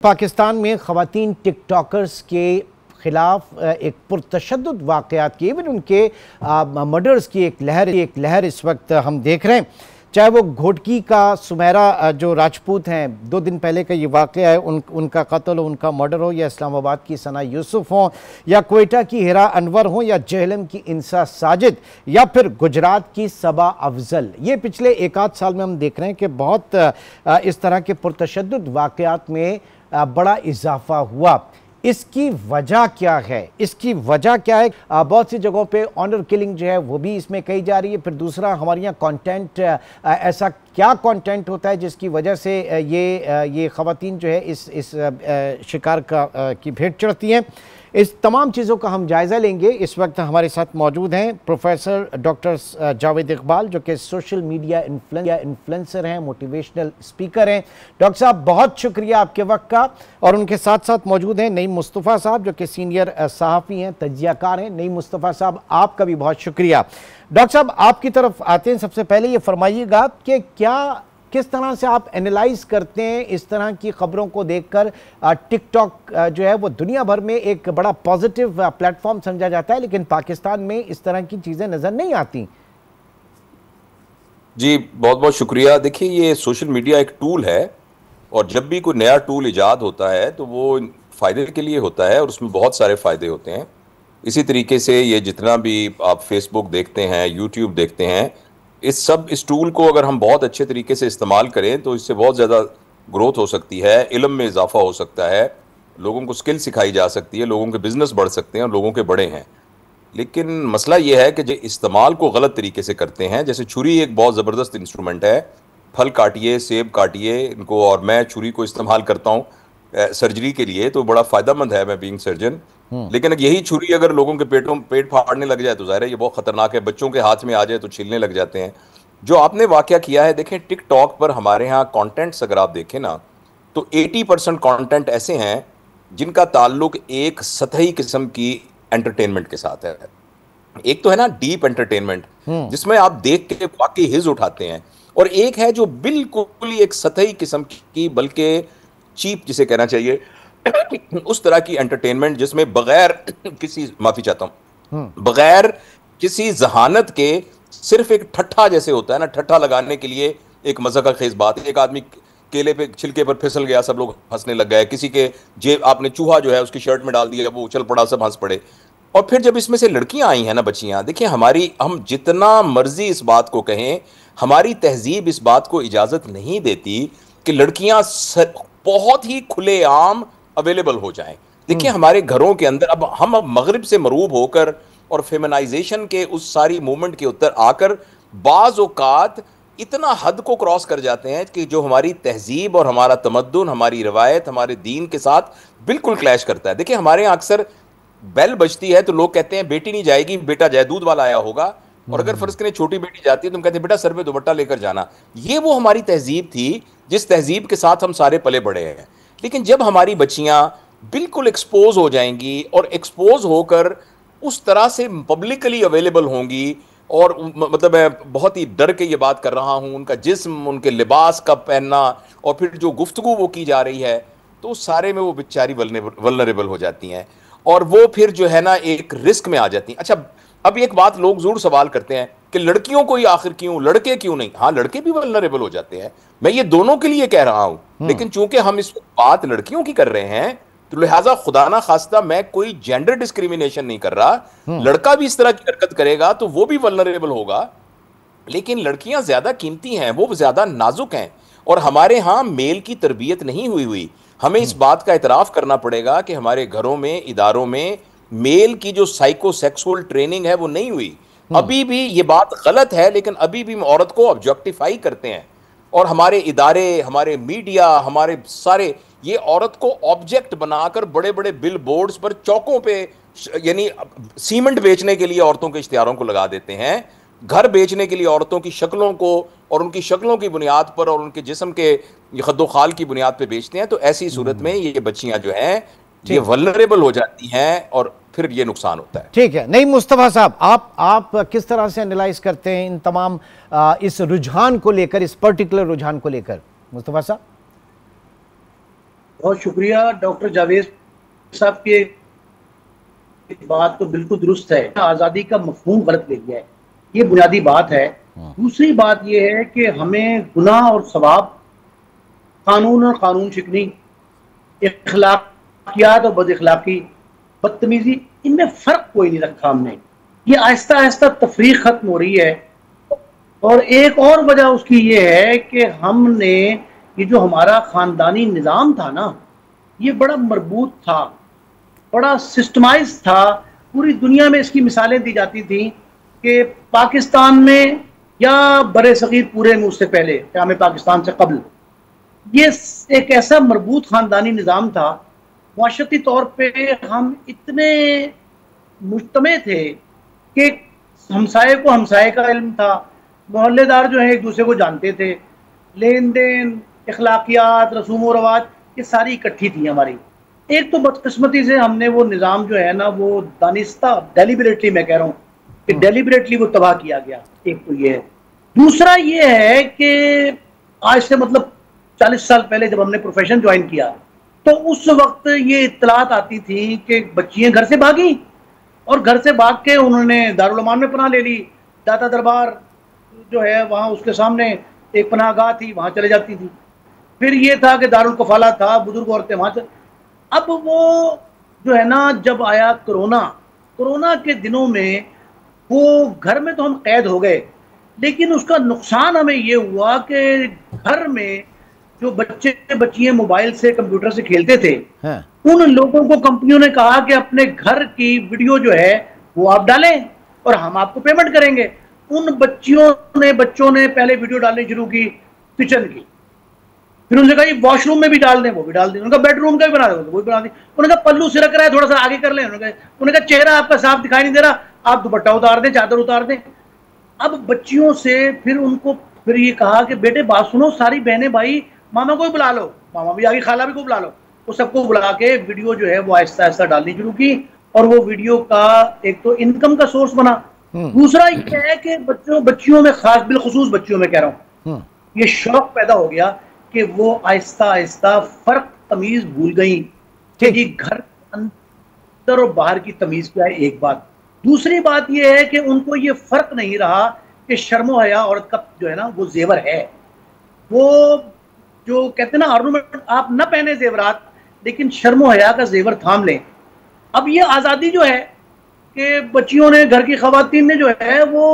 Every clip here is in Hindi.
पाकिस्तान में ख़वातीन टिकटॉकर्स के ख़िलाफ़ एक पुरतशद्दुद वाक़यात की, इवन उनके मर्डर्स की एक लहर इस वक्त हम देख रहे हैं। चाहे वो घोटकी का सुमेरा जो राजपूत हैं, 2 दिन पहले का ये वाक़या है, उनका कत्ल हो, उनका मर्डर हो, या इस्लामाबाद की सना यूसुफ हो, या कोयटा की हिरा अनवर हो, या जेहलम की इंसा साजिद, या फिर गुजरात की सबा अफजल। ये पिछले 1 आध साल में हम देख रहे हैं कि बहुत इस तरह के पुरतशद्दुद वाक़यात में बड़ा इजाफा हुआ। इसकी वजह क्या है? इसकी वजह क्या है? बहुत सी जगहों पे ऑनर किलिंग जो है वो भी इसमें कही जा रही है। फिर दूसरा, हमारे यहाँ कंटेंट, ऐसा क्या कंटेंट होता है जिसकी वजह से ये ख़वातीन जो है इस शिकार की भेंट चढ़ती हैं। इस तमाम चीज़ों का हम जायज़ा लेंगे। इस वक्त हमारे साथ मौजूद हैं प्रोफेसर डॉक्टर जावेद इकबाल, जो कि सोशल मीडिया इन्फ्लुएंसर हैं, मोटिवेशनल स्पीकर हैं। डॉक्टर साहब, बहुत शुक्रिया आपके वक्त का। और उनके साथ साथ मौजूद हैं नईम मुस्तफ़ा साहब, जो कि सीनियर सहाफ़ी हैं, तज्ज़ियाकार हैं। नईम मुस्तफ़ा साहब, आपका भी बहुत शुक्रिया। डॉक्टर साहब, आपकी तरफ आते हैं। सबसे पहले ये फरमाइएगा कि किस तरह से आप एनालाइज करते हैं इस तरह की खबरों को देखकर? टिकटॉक जो है वो दुनिया भर में एक बड़ा पॉजिटिव प्लेटफॉर्म समझा जाता है, लेकिन पाकिस्तान में इस तरह की चीजें नजर नहीं आती। जी, बहुत बहुत शुक्रिया। देखिए, ये सोशल मीडिया एक टूल है, और जब भी कोई नया टूल इजाद होता है तो वो फ़ायदे के लिए होता है, और उसमें बहुत सारे फ़ायदे होते हैं। इसी तरीके से ये जितना भी आप फेसबुक देखते हैं, यूट्यूब देखते हैं, इस टूल को अगर हम बहुत अच्छे तरीके से इस्तेमाल करें तो इससे बहुत ज़्यादा ग्रोथ हो सकती है, इल्म में इजाफा हो सकता है, लोगों को स्किल सिखाई जा सकती है, लोगों के बिजनेस बढ़ सकते हैं और लोगों के बड़े हैं। लेकिन मसला ये है कि जो इस्तेमाल को गलत तरीके से करते हैं, जैसे छुरी एक बहुत ज़बरदस्त इंस्ट्रूमेंट है, फल काटिए, सेब काटिए इनको, और मैं छुरी को इस्तेमाल करता हूँ सर्जरी के लिए, तो बड़ा फ़ायदेमंद है, मैं बीइंग सर्जन। लेकिन यही छुरी अगर लोगों के पेट फाड़ने लग जाए तो ज़ाहिर है ये बहुत ख़तरनाक है। बच्चों के हाथ में आ जाए तो छीलने लग जाते हैं। जो आपने वाक़या किया है, देखें टिकटॉक पर हमारे यहाँ कॉन्टेंट्स अगर आप देखें ना, तो 80% कॉन्टेंट ऐसे हैं जिनका ताल्लुक एक सतही किस्म की एंटरटेनमेंट के साथ है। एक तो है ना डीप एंटरटेनमेंट, जिसमें आप देख के वाकई हिज उठाते हैं, और एक है जो बिल्कुल ही एक सतही किस्म की, बल्कि चीप जिसे कहना चाहिए, उस तरह की एंटरटेनमेंट जिसमें बगैर किसी, माफी चाहता हूं, बगैर किसी जहानत के, सिर्फ एक ठट्ठा जैसे होता है ना, ठट्ठा लगाने के लिए एक मजा का खेज बात। एक आदमी केले पे छिलके पर फिसल गया, सब लोग हंसने लग गए। किसी के जेब आपने चूहा जो है उसकी शर्ट में डाल दिया, वो उछल पड़ा, सब हंस पड़े। और फिर जब इसमें से लड़कियां आई हैं ना, बच्चियां, देखिए हम जितना मर्जी इस बात को कहें, हमारी तहजीब इस बात को इजाजत नहीं देती कि लड़कियां बहुत ही खुलेआम अवेलेबल हो जाएं। देखिए, हमारे घरों के अंदर अब हम मगरिब से मरूब होकर और फेमिनाइजेशन के उस सारी मूवमेंट के उत्तर आकर बाज़ औक़ात इतना हद को क्रॉस कर जाते हैं कि जो हमारी तहजीब और हमारा तमद्दुन, हमारी रवायत, हमारे दीन के साथ बिल्कुल क्लैश करता है। देखिए, हमारे यहाँ अक्सर बेल बजती है तो लोग कहते हैं बेटी नहीं जाएगी, बेटा जाए, दूध वाला आया होगा। और अगर फर्ज करें छोटी बेटी जाती है तो हम कहते हैं बेटा सर पे दुपट्टा लेकर जाना। ये वो हमारी तहजीब थी जिस तहजीब के साथ हम सारे पले बड़े हैं। लेकिन जब हमारी बच्चियां बिल्कुल एक्सपोज हो जाएंगी और एक्सपोज होकर उस तरह से पब्लिकली अवेलेबल होंगी, और मतलब मैं बहुत ही डर के ये बात कर रहा हूं, उनका जिस्म, उनके लिबास का पहनना, और फिर जो गुफ्तगू वो की जा रही है, तो उस सारे में वो बेचारी वल्नरेबल हो जाती हैं, और वो फिर जो है ना एक रिस्क में आ जाती हैं। अच्छा, अब एक बात लोग जरूर सवाल करते हैं कि लड़कियों को ही आखिर क्यों, लड़के क्यों नहीं? हाँ, लड़के भी वल्नरेबल हो जाते हैं, मैं ये दोनों के लिए कह रहा हूं। लेकिन चूंकि हम इस बात लड़कियों की कर रहे हैं, तो लिहाजा खुदा ना खास्ता मैं कोई जेंडर डिस्क्रिमिनेशन नहीं कर रहा। लड़का भी इस तरह की हरकत करेगा तो वो भी वल्नरेबल होगा, लेकिन लड़कियां ज्यादा कीमती हैं, वो ज्यादा नाजुक हैं, और हमारे यहाँ मेल की तरबियत नहीं हुई। हमें इस बात का इतराफ करना पड़ेगा कि हमारे घरों में, इदारों में मेल की जो साइकोसेक्सुअल ट्रेनिंग है वो नहीं हुई। अभी भी ये बात गलत है, लेकिन अभी भी हम औरत को ऑब्जेक्टिफाई करते हैं, और हमारे इदारे, हमारे मीडिया, हमारे सारे ये औरत को ऑब्जेक्ट बनाकर बड़े बड़े बिल बोर्ड्स पर, चौकों पे, यानी सीमेंट बेचने के लिए औरतों के इश्तिहारों को लगा देते हैं, घर बेचने के लिए औरतों की शक्लों को, और उनकी शक्लों की बुनियाद पर और उनके जिस्म के खद्दोखाल की बुनियाद पर बेचते हैं। तो ऐसी सूरत में ये बच्चियां जो हैं ये वल्नरेबल हो जाती हैं, और फिर ये नुकसान होता है। ठीक है। नहीं, मुस्तफ़ा साहब, आप किस तरह से एनालाइज करते हैं इन तमाम इस रुझान को लेकर, इस पर्टिकुलर रुझान को लेकर? मुस्तफ़ा साहब, बहुत शुक्रिया डॉक्टर जावेद साहब की बात तो बिल्कुल दुरुस्त है। आज़ादी का मफहूम गलत ले लिया है, ये बुनियादी बात है। दूसरी बात ये है कि हमें गुनाह और सवाब, कानून और कानून शिकनी, इखलाकियात और बदअखलाकी, बदतमीजी, इनमें फ़र्क कोई नहीं रखा हमने। ये आहिस्ता आहिस्ता तफरीक खत्म हो रही है। और एक और वजह उसकी ये है कि हमने ये जो हमारा ख़ानदानी निज़ाम था ना, ये बड़ा मरबूत था, बड़ा सिस्टमाइज था। पूरी दुनिया में इसकी मिसालें दी जाती थी कि पाकिस्तान में या बरे सगीर पूरे में उससे पहले, क़याम पाकिस्तान से कबल, ये एक ऐसा मरबूत ख़ानदानी निज़ाम था। माशरती तौर पे हम इतने मुज्तमे थे कि हमसाये को हमसाये का इल्म था, मोहल्लेदार जो है एक दूसरे को जानते थे, लेन देन, इखलाकियात, रसूम व रवाज, ये सारी इकट्ठी थी हमारी। एक तो बदकिस्मती से हमने वो निज़ाम जो है ना, वो दानिस्ता डेलिबरेटली, मैं कह रहा हूँ कि डेलिबरेटली वो तबाह किया गया। एक तो ये है। दूसरा ये है कि आज से मतलब 40 साल पहले जब हमने प्रोफेशन ज्वाइन किया, तो उस वक्त ये इत्तलात आती थी कि बच्चियाँ घर से भागी और घर से भाग के उन्होंने दारुल अमान में पनाह ले ली। दाता दरबार जो है वहाँ उसके सामने एक पनाहगाह थी, वहाँ चले जाती थी। फिर ये था कि दारुल कफाला था, बुजुर्ग औरतें वहाँ चले। अब वो जो है ना, जब आया कोरोना के दिनों में, वो घर में तो हम कैद हो गए, लेकिन उसका नुकसान हमें ये हुआ कि घर में जो बच्चे बच्चियाँ मोबाइल से, कंप्यूटर से खेलते थे, हाँ। उन लोगों को कंपनियों ने कहा कि अपने घर की वीडियो जो है वो आप डालें और हम आपको पेमेंट करेंगे। उन बच्चों ने पहले वीडियो डालनी शुरू की किचन की, फिर उन्होंने कहा वॉशरूम में भी डाल दें, वो भी डाल दें। उनका बेडरूम का भी बना दें, वो भी बना दें। उन्होंने कहा पल्लू सिरक रहा है, थोड़ा सा आगे कर लें। उन्होंने कहा चेहरा आपका साफ दिखाई नहीं दे रहा, आप दुपट्टा उतार दें, चादर उतार दें। अब बच्चियों से फिर ये कहा कि बेटे बात सुनो, सारी बहनें भाई मामा को भी बुला लो, मामा भी आगे, खाला भी को बुला लो। वो सबको बुला के वीडियो जो है वो आहिस्ता आहिस्ता डालनी शुरू की, और वो वीडियो का एक तो इनकम का सोर्स बना। दूसरा ये है कि बच्चियों में, खास बिलखुसूस बच्चियों में कह रहा हूँ, ये शौक पैदा हो गया कि वो आहिस्ता आहिस्ता फर्क तमीज भूल गई कि घर अंदर और बाहर की तमीज क्या है, एक बात। दूसरी बात ये है कि उनको ये फर्क नहीं रहा कि शर्मो हया औरत का जो है ना वो जेवर है। वो जो कहते हैं ना ऑर्नामेंट, आप न पहने जेवरात, लेकिन शर्मो हया का जेवर थाम लें। अब ये आज़ादी जो है कि बच्चियों ने, घर की खवातीन ने जो है वो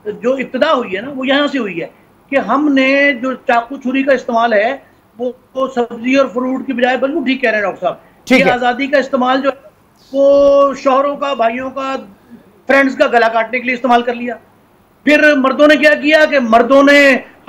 जो इब्तिदा हुई है ना, वो यहाँ से हुई है कि हमने जो चाकू छुरी का इस्तेमाल है वो सब्जी और फ्रूट की बजाय, बिल्कुल ठीक कह रहे हैं डॉक्टर साहब, कि आज़ादी का इस्तेमाल जो है वो शौहरों का, भाइयों का, फ्रेंड्स का गला काटने के लिए इस्तेमाल कर लिया। फिर मर्दों ने क्या किया कि मर्दों ने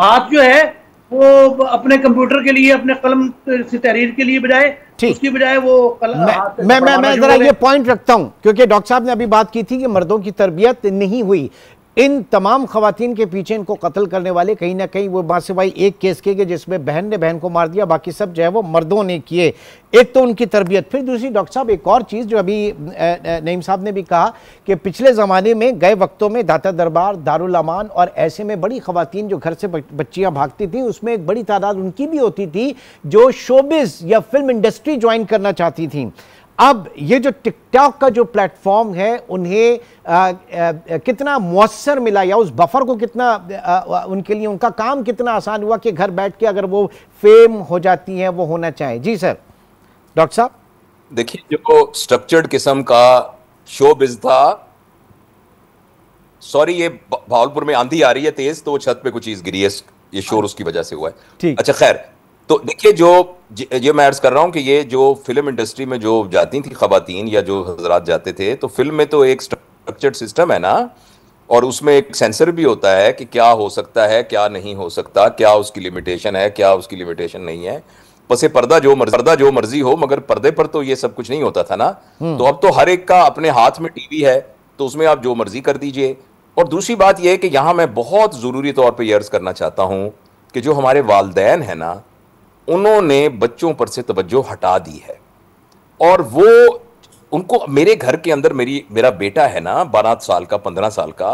हाथ जो है वो अपने कंप्यूटर के लिए, अपने कलम से तहरीर के लिए बजाय, उसकी बजाय वो मैं जरा ये पॉइंट रखता हूं, क्योंकि डॉक्टर साहब ने अभी बात की थी कि मर्दों की तरबियत नहीं हुई। इन तमाम खवातीन के पीछे इनको कत्ल करने वाले कहीं ना कहीं वो बात से भाई एक केस किए गए जिसमें बहन ने बहन को मार दिया, बाकी सब जो है वो मर्दों ने किए। एक तो उनकी तरबियत, फिर दूसरी डॉक्टर साहब एक और चीज़ जो अभी नईम साहब ने भी कहा कि पिछले ज़माने में गए वक्तों में दाता दरबार, दारुल अमान और ऐसे में बड़ी खवातीन जो घर से बच्चियाँ भागती थी, उसमें एक बड़ी तादाद उनकी भी होती थी जो शोबिज़ या फिल्म इंडस्ट्री ज्वाइन करना चाहती थी। अब ये जो टिकटॉक का जो प्लेटफॉर्म है, उन्हें कितना मुअस्सर मिला, या उस बफर को कितना उनके लिए, उनका काम कितना आसान हुआ कि घर बैठ के अगर वो फेम हो जाती हैं, वो होना चाहे। जी सर, डॉक्टर साहब। देखिए, जो स्ट्रक्चर्ड किस्म का शो बिज था, सॉरी ये भावलपुर में आंधी आ रही है तेज, तो वो छत पे कुछ चीज गिरी है, ये शोर उसकी वजह से हुआ है। अच्छा खैर, तो देखिए जो मैं अर्ज कर रहा हूं कि ये जो फिल्म इंडस्ट्री में जो जाती थी खवातीन या जो हजरात जाते थे, तो फिल्म में तो एक स्ट्रक्चर्ड सिस्टम है ना, और उसमें एक सेंसर भी होता है कि क्या हो सकता है, क्या नहीं हो सकता, क्या उसकी लिमिटेशन है, क्या उसकी लिमिटेशन नहीं है। पसे पर्दा जो मर्जी हो, मगर पर्दे पर तो ये सब कुछ नहीं होता था ना। तो अब तो हर एक का अपने हाथ में टीवी है, तो उसमें आप जो मर्जी कर दीजिए। और दूसरी बात यह है कि यहां मैं बहुत जरूरी तौर पर यह अर्ज करना चाहता हूं कि जो हमारे वालिदैन है ना, उन्होंने बच्चों पर से तवज्जो हटा दी है। और वो उनको, मेरे घर के अंदर मेरा बेटा है ना 12 साल का, 15 साल का,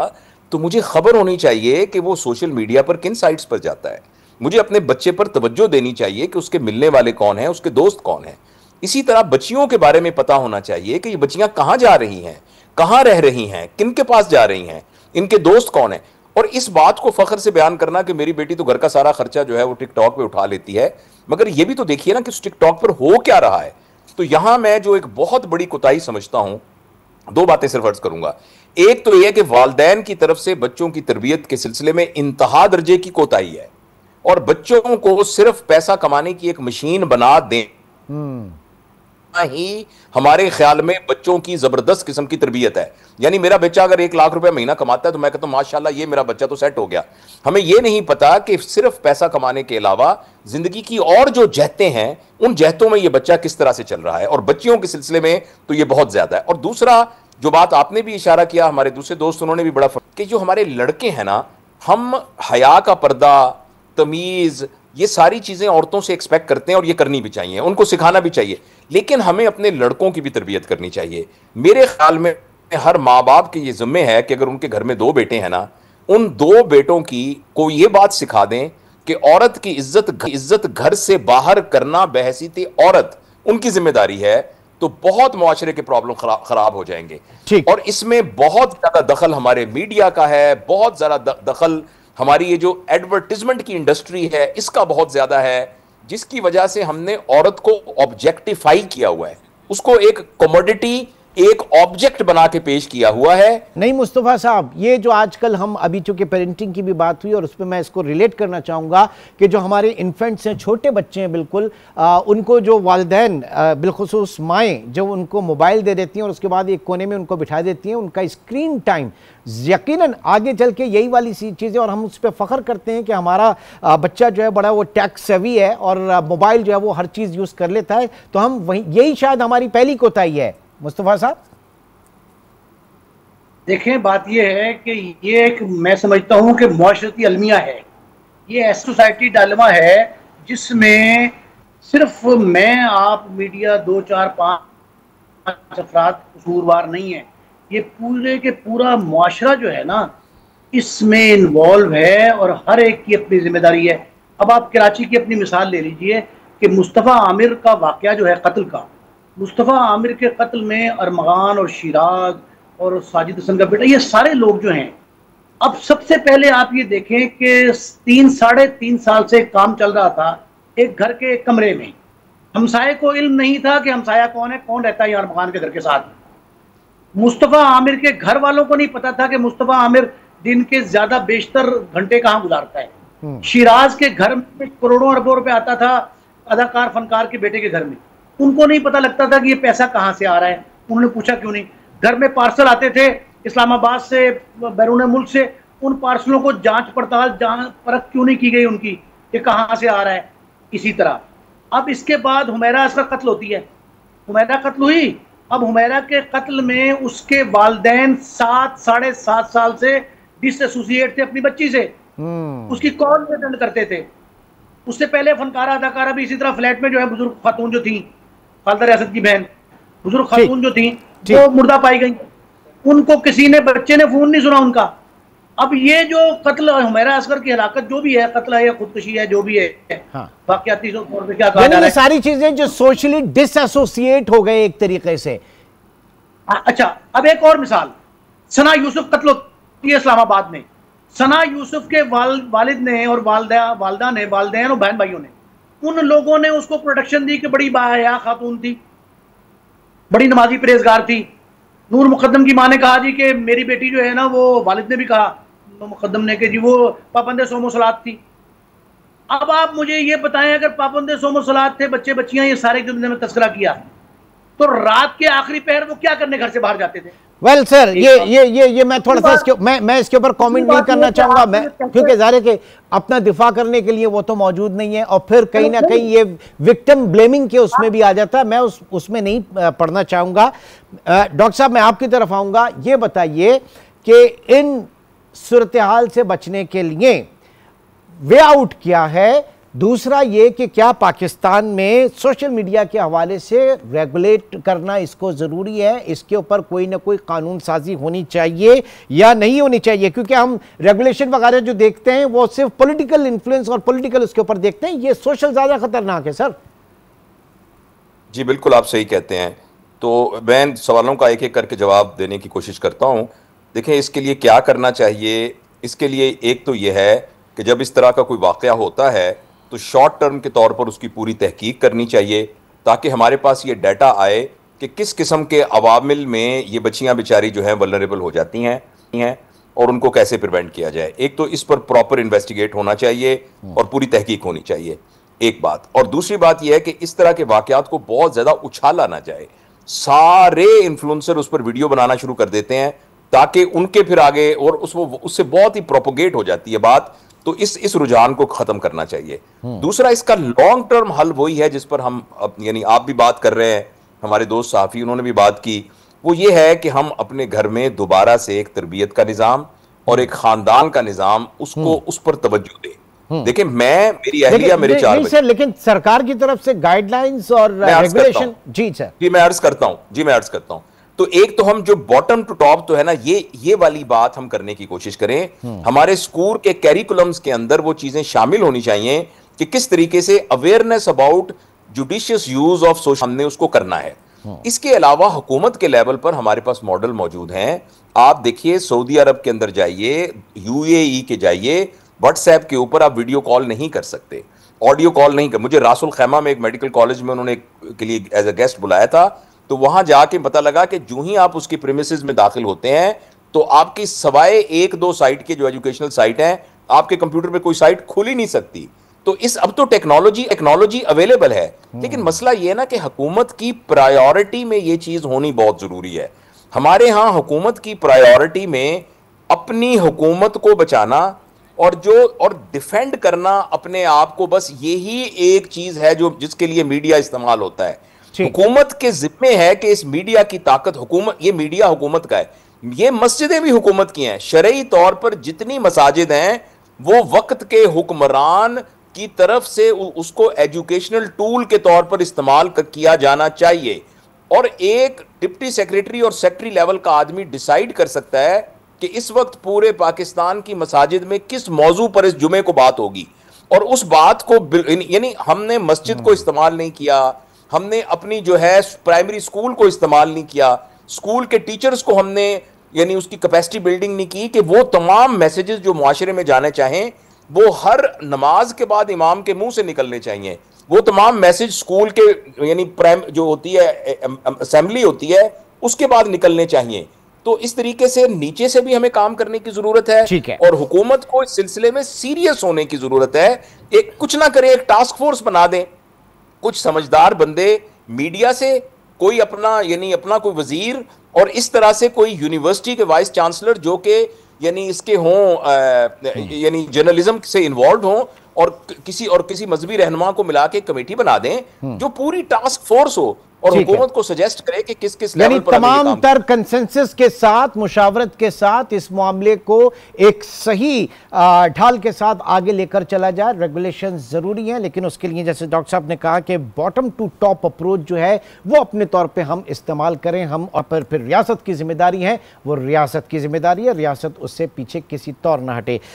तो मुझे खबर होनी चाहिए कि वो सोशल मीडिया पर किन साइट्स पर जाता है, मुझे अपने बच्चे पर तवज्जो देनी चाहिए कि उसके मिलने वाले कौन हैं, उसके दोस्त कौन हैं। इसी तरह बच्चियों के बारे में पता होना चाहिए कि ये बच्चियां कहां जा रही हैं, कहां रह रही हैं, किन के पास जा रही हैं, इनके दोस्त कौन हैं। और इस बात को फख्र से बयान करना कि मेरी बेटी तो घर का सारा खर्चा जो है वो टिकटॉक पे उठा लेती है, मगर ये भी तो देखिए ना कि उस टिकटॉक पर हो क्या रहा है। तो यहां मैं जो एक बहुत बड़ी कोताही समझता हूं, दो बातें सिर्फ अर्ज करूंगा। एक तो यह कि वालिदैन की तरफ से बच्चों की तरबियत के सिलसिले में इंतहा दर्जे की कोताही है, और बच्चों को सिर्फ पैसा कमाने की एक मशीन बना दें ही हमारे ख्याल में बच्चों की जबरदस्त किस्म की तरबियत है। यानी मेरा बच्चा अगर 1 लाख रुपए महीना कमाता है तो मैं कहता हूं माशाल्लाह ये मेरा बच्चा तो सेट हो गया। हमें यह नहीं पता कि सिर्फ पैसा कमाने के अलावा जिंदगी की और जो जहतें हैं उन जहतों में यह बच्चा किस तरह से चल रहा है, और बच्चियों के सिलसिले में तो यह बहुत ज्यादा है। और दूसरा जो बात आपने भी इशारा किया, हमारे दूसरे दोस्त उन्होंने भी बड़ा कि जो हमारे लड़के हैं ना, हम हया का पर्दा, तमीज, ये सारी चीजें औरतों से एक्सपेक्ट करते हैं और ये करनी भी चाहिए, उनको सिखाना भी चाहिए, लेकिन हमें अपने लड़कों की भी तरबियत करनी चाहिए। मेरे ख्याल में हर माँ बाप के ये जिम्मे है कि अगर उनके घर में 2 बेटे हैं ना, उन 2 बेटों की को ये बात सिखा दें कि औरत की इज्जत घर से बाहर करना बहसीते औरत उनकी जिम्मेदारी है, तो बहुत मुआशरे के प्रॉब्लम खराब हो जाएंगे। और इसमें बहुत ज्यादा दखल हमारे मीडिया का है, बहुत ज्यादा दखल हमारी ये जो एडवर्टीजमेंट की इंडस्ट्री है इसका बहुत ज्यादा है, जिसकी वजह से हमने औरत को ऑब्जेक्टिफाई किया हुआ है, उसको एक कमोडिटी, एक ऑब्जेक्ट बना के पेश किया हुआ है। नहीं मुस्तफ़ा साहब, ये जो आजकल हम अभी चूंकि पेरेंटिंग की भी बात हुई और उस पर मैं इसको रिलेट करना चाहूँगा कि जो हमारे इन्फेंट्स हैं, छोटे बच्चे हैं बिल्कुल, उनको जो वालिदैन बिलखुसूस माएँ जो उनको मोबाइल दे देती हैं और उसके बाद एक कोने में उनको बिठा देती हैं, उनका स्क्रीन टाइम यकीनन आगे चल के यही वाली सी चीज़ें, और हम उस पर फ़ख्र करते हैं कि हमारा बच्चा जो है बड़ा वो टैक सेवी है और मोबाइल जो है वो हर चीज़ यूज़ कर लेता है, तो हम वही, यही शायद हमारी पहली कोताही है। मुस्तफ़ा साहब देखें, बात यह है कि ये एक, मैं समझता हूं कि मुआशरती अलमिया है, ये ऐसा सोसाइटी डालमा है जिसमें सिर्फ मैं, आप, मीडिया, 2, 4, 5 अफराद कसूरवार नहीं है, ये पूरे के पूरा मुआशरा जो है ना इसमें इन्वॉल्व है और हर एक की अपनी जिम्मेदारी है। अब आप कराची की अपनी मिसाल ले लीजिए कि मुस्तफ़ा आमिर का वाक़या जो है कत्ल का, मुस्तफ़ा आमिर के कत्ल में अरमगान और शिराज और साजिद हसन का बेटा, ये सारे लोग जो हैं, अब सबसे पहले आप ये देखें कि 3-3.5 साल से काम चल रहा था एक घर के एक कमरे में, हमसाये को इल्म नहीं था कि हमसाया कौन है, कौन रहता है यहाँ अरमगान के घर के साथ। मुस्तफ़ा आमिर के घर वालों को नहीं पता था कि मुस्तफ़ा आमिर दिन के ज्यादा बेशतर घंटे कहाँ गुजारता है। शिराज के घर में करोड़ों अरबों रुपए आता था अदाकार फनकार के बेटे के घर में, उनको नहीं पता लगता था कि ये पैसा कहाँ से आ रहा है, उन्होंने पूछा क्यों नहीं। घर में पार्सल आते थे इस्लामाबाद से, बैरून मुल्क से, उन पार्सलों को जांच पड़ताल परख क्यों नहीं की गई उनकी, ये कहाँ से आ रहा है। इसी तरह अब इसके बाद हुमैरा असगर कत्ल होती है, हुमैरा कत्ल हुई, अब हुमैरा के कत्ल में उसके वालिदैन 7-7.5 साल से डिसएसोसिएट थे अपनी बच्ची से, उसकी कॉल में अटेंड करते थे। उससे पहले फनकारा अदाकारा भी इसी तरह फ्लैट में जो है बुजुर्ग खातून जो थी, खालदा रियासत की बहन, बुजुर्ग खातून जो थी वो मुर्दा पाई गई, उनको किसी ने, बच्चे ने फोन नहीं सुना उनका। अब ये जो कत्ल, हुमैरा असगर की हलाकत जो भी है, कत्ल है या खुदकुशी है, जो भी है, वाकयाती तौर पे क्या कहा जा रहा है, सारी चीजें जो सोशली डिसएसोसिएट हो गए एक तरीके से। अच्छा, अब एक और मिसाल, सना यूसुफ कत्ल होती है इस्लामाबाद में। सना यूसुफ के वालिद ने और वालदा ने, वालिदैन और बहन भाइयों ने, उन लोगों ने उसको प्रोटेक्शन दी कि बड़ी बाहया खातून थी, बड़ी नमाजी परहेजगार थी। नूर मुकद्दम की मां ने कहा जी कि मेरी बेटी जो है ना, वो वालिद ने भी कहा मुकद्दम ने कि जी वो पाबंदे सोमो सलात थी। अब आप मुझे ये बताएं, अगर पाबंदे सोमो सलात थे, बच्चे बच्चियां ये सारे जो मैंने तस्करा किया, तो रात के आखिरी पहर वो क्या करने घर से बाहर जाते थे? वेल सर, ये मैं थोड़ा सा इसके ऊपर कमेंट नहीं करना चाहूंगा, मैं, क्योंकि ज़ाहिर है कि अपना दिफा करने के लिए वो तो मौजूद नहीं है, और फिर कहीं ना कहीं ये विक्टिम ब्लेमिंग के उसमें भी आ जाता है, मैं उसमें नहीं पढ़ना चाहूंगा। डॉक्टर साहब, मैं आपकी तरफ आऊंगा, ये बताइए कि इन सूरत हाल से बचने के लिए वे आउट क्या है, दूसरा ये कि क्या पाकिस्तान में सोशल मीडिया के हवाले से रेगुलेट करना इसको ज़रूरी है, इसके ऊपर कोई ना कोई कानून साजी होनी चाहिए या नहीं होनी चाहिए? क्योंकि हम रेगुलेशन वगैरह जो देखते हैं वो सिर्फ पॉलिटिकल इन्फ्लुएंस और पॉलिटिकल उसके ऊपर देखते हैं, ये सोशल ज़्यादा खतरनाक है सर। जी बिल्कुल, आप सही कहते हैं। तो मैं सवालों का एक एक करके जवाब देने की कोशिश करता हूं। देखें, इसके लिए क्या करना चाहिए? इसके लिए एक तो यह है कि जब इस तरह का कोई वाकया होता है तो शॉर्ट टर्म के तौर पर उसकी पूरी तहकीक करनी चाहिए, ताकि हमारे पास ये डाटा आए कि किस किस्म के अवामिल में ये बच्चियां बेचारी जो हैं वल्नरेबल हो जाती हैं और उनको कैसे प्रिवेंट किया जाए। एक तो इस पर प्रॉपर इन्वेस्टिगेट होना चाहिए और पूरी तहकीक होनी चाहिए, एक बात। और दूसरी बात यह है कि इस तरह के वाकयात को बहुत ज्यादा उछाला ना जाए। सारे इन्फ्लुएंसर उस पर वीडियो बनाना शुरू कर देते हैं ताकि उनके फिर आगे और उससे बहुत ही प्रोपोगेट हो जाती है बात। तो इस रुझान को खत्म करना चाहिए। दूसरा, इसका लॉन्ग टर्म हल वही है जिस पर हम यानी आप भी बात कर रहे हैं, हमारे दोस्त साहफी उन्होंने भी बात की, वो ये है कि हम अपने घर में दोबारा से एक तरबियत का निज़ाम और एक खानदान का निज़ाम उसको उस पर तवज्जो दें। देखिए, मेरी अहलिया मेरे 4 बच्चे, लेकिन सरकार की तरफ से गाइडलाइंस और रेगुलेशन। जी सर, जी मैं अर्ज करता हूं। तो एक तो हम जो बॉटम टू टॉप तो है ना, ये वाली बात हम करने की कोशिश करें। हमारे स्कूल के कैरिकुलम्स के अंदर वो चीजें शामिल होनी चाहिए कि किस तरीके से awareness about judicious use of social हमने उसको करना है। इसके अलावा हुकूमत के लेवल पर हमारे पास मॉडल मौजूद हैं। आप देखिए, सऊदी अरब के अंदर जाइए, यूएई के जाइए, व्हाट्सएप के ऊपर आप वीडियो कॉल नहीं कर सकते, ऑडियो कॉल नहीं कर। मुझे रासुल खैमा में एक मेडिकल कॉलेज में उन्होंने के लिए एज अ गेस्ट बुलाया था, तो वहां जाके पता लगा कि जो ही आप उसकी प्रीमिसेस में दाखिल होते हैं तो आपकी सवाए 1-2 साइट के जो एजुकेशनल साइट हैं, आपके कंप्यूटर पे कोई साइट खुल ही नहीं सकती। तो अब तो टेक्नोलॉजी अवेलेबल है, लेकिन मसला ये है ना कि हुकूमत की प्रायोरिटी में ये चीज होनी बहुत जरूरी है। हमारे यहां हुकूमत की प्रायोरिटी में अपनी हुकूमत को बचाना और डिफेंड करना अपने आप को, बस यही एक चीज है जो जिसके लिए मीडिया इस्तेमाल होता है। हुकूमत के जिम्मे है कि इस मीडिया की ताकत, ये मीडिया हुकूमत का है, ये मस्जिदें भी हुकूमत की हैं। शरई तौर पर जितनी मसाजिद हैं वो वक्त के हुक्मरान की तरफ से उसको एजुकेशनल टूल के तौर पर इस्तेमाल किया जाना चाहिए। और एक डिप्टी सेक्रेटरी और सेक्रेटरी लेवल का आदमी डिसाइड कर सकता है कि इस वक्त पूरे पाकिस्तान की मसाजिद में किस मौजू पर इस जुमे को बात होगी, और उस बात को यानी हमने मस्जिद को इस्तेमाल नहीं किया, हमने अपनी जो है प्राइमरी स्कूल को इस्तेमाल नहीं किया, स्कूल के टीचर्स को हमने यानी उसकी कैपेसिटी बिल्डिंग नहीं की कि वो तमाम मैसेजेस जो मुआशरे में जाने चाहें वो हर नमाज के बाद इमाम के मुंह से निकलने चाहिए। वो तमाम मैसेज स्कूल के यानी प्राइम जो होती है असेंबली होती है उसके बाद निकलने चाहिए। तो इस तरीके से नीचे से भी हमें काम करने की जरूरत है और हुकूमत को इस सिलसिले में सीरियस होने की जरूरत है। एक कुछ ना करे, एक टास्क फोर्स बना दें, कुछ समझदार बंदे मीडिया से, कोई अपना यानी अपना कोई वजीर और इस तरह से कोई यूनिवर्सिटी के वाइस चांसलर जो कि यानी इसके हों यानी जर्नलिज्म से इन्वॉल्व हों और किसी मजहबी रहनुमा को मिला के कमेटी बना दें जो पूरी टास्क फोर्स हो और हुकूमत को सजेस्ट करे कि किस किस लेवल पर तमाम तर कंसेंसस के साथ, मुशावरत के साथ इस मामले को एक सही ढाल के साथ आगे लेकर चला जाए। रेगुलेशन जरूरी है, लेकिन उसके लिए जैसे डॉक्टर साहब ने कहा कि बॉटम टू टॉप अप्रोच जो है वो अपने तौर पे हम इस्तेमाल करें। हम और फिर रियासत की जिम्मेदारी है, वो रियासत की जिम्मेदारी है, रियासत उससे पीछे किसी तौर ना हटे।